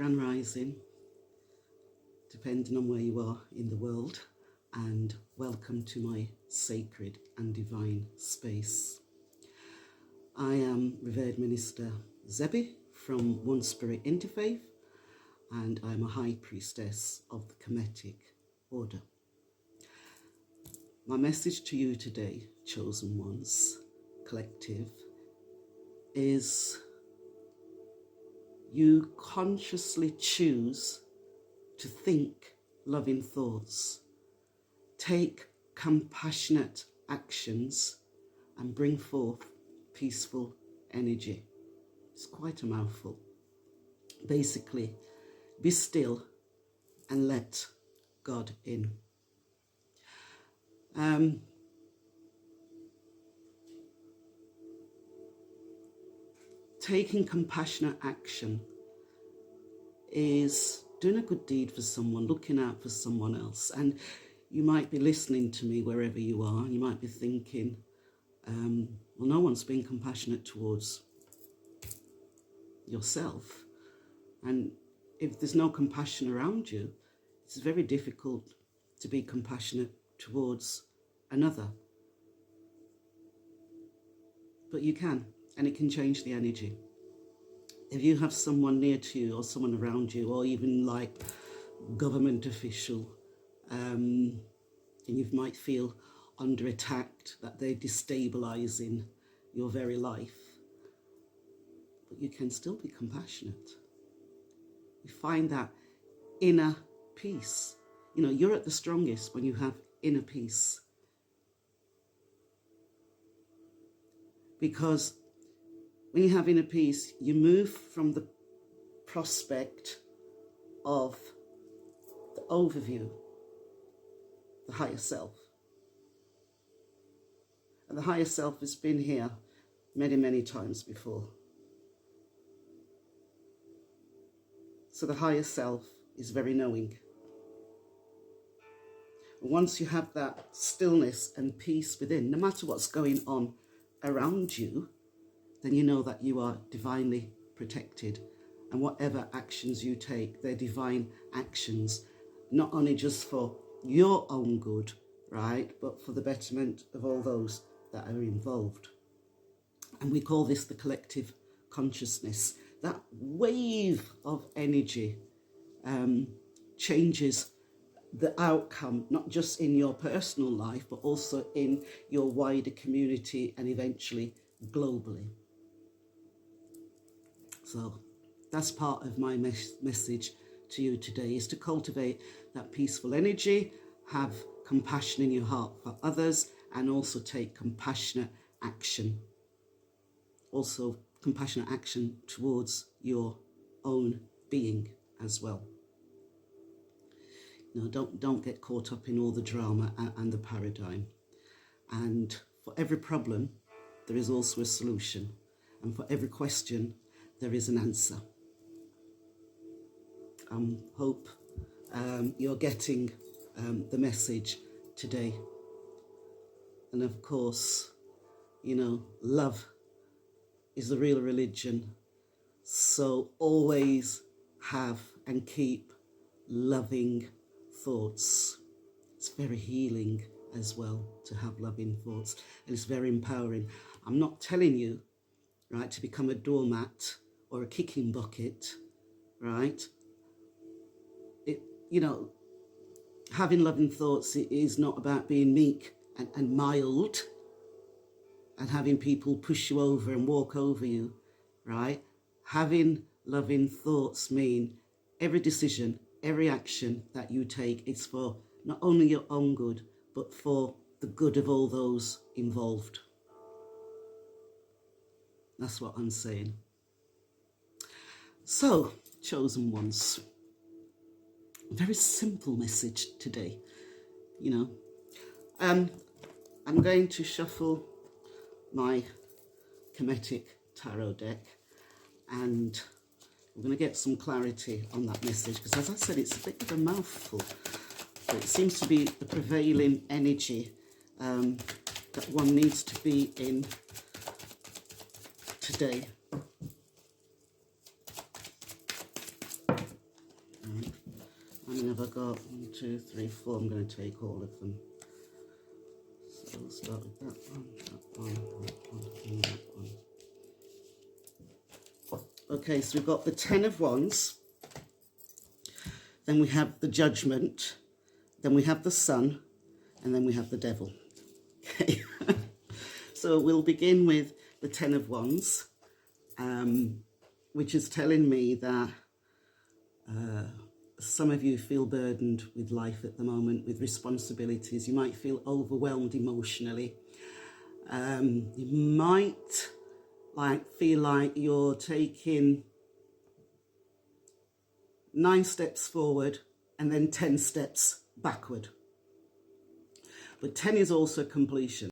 Grand Rising, depending on where you are in the world, and welcome to my sacred and divine space. I am Revered Minister Zebi from One Spirit Interfaith, and I'm a High Priestess of the Kemetic Order. My message to you today, chosen ones, collective, is you consciously choose to think loving thoughts, take compassionate actions, and bring forth peaceful energy. It's quite a mouthful. Basically, be still and let God in. Taking compassionate action is doing a good deed for someone, looking out for someone else. And you might be listening to me wherever you are, and you might be thinking, well, no one's being compassionate towards yourself. And if there's no compassion around you, it's very difficult to be compassionate towards another. But you can, and it can change the energy. If you have someone near to you or someone around you, or even like government official, and you might feel under attack, that they're destabilizing your very life, but you can still be compassionate. You find that inner peace. You know, you're at the strongest when you have inner peace. Because when you have inner peace, you move from the prospect of the overview, the higher self. And the higher self has been here many, many times before. So the higher self is very knowing. And once you have that stillness and peace within, no matter what's going on around you, then you know that you are divinely protected. And whatever actions you take, they're divine actions, not only just for your own good, right, but for the betterment of all those that are involved. And we call this the collective consciousness. That wave of energy changes the outcome, not just in your personal life, but also in your wider community and eventually globally. So that's part of my message to you today, is to cultivate that peaceful energy, have compassion in your heart for others, and also take compassionate action. Also compassionate action towards your own being as well. You know, don't get caught up in all the drama and the paradigm. And for every problem, there is also a solution. And for every question, there is an answer. Hope you're getting the message today. And of course, you know, love is the real religion. So always have and keep loving thoughts. It's very healing as well to have loving thoughts, and it's very empowering. I'm not telling you, right, to become a doormat or a kicking bucket, right? You know, having loving thoughts is not about being meek and mild and having people push you over and walk over you, right? Having loving thoughts mean every decision, every action that you take is for not only your own good, but for the good of all those involved. That's what I'm saying. So, chosen ones, very simple message today, you know. I'm going to shuffle my Kemetic tarot deck, and we're going to get some clarity on that message, because as I said, it's a bit of a mouthful, but it seems to be the prevailing energy that one needs to be in today. How many have I got? 1, 2, 3, 4. I'm going to take all of them. So we'll start with that one, and that one. Okay, so we've got the 10 of Wands. Then we have the Judgment. Then we have the Sun. And then we have the Devil. Okay. So we'll begin with the 10 of Wands, which is telling me that some of you feel burdened with life at the moment, with responsibilities. You might feel overwhelmed emotionally. You might feel like you're taking 9 steps forward and then 10 steps backward. But 10 is also completion.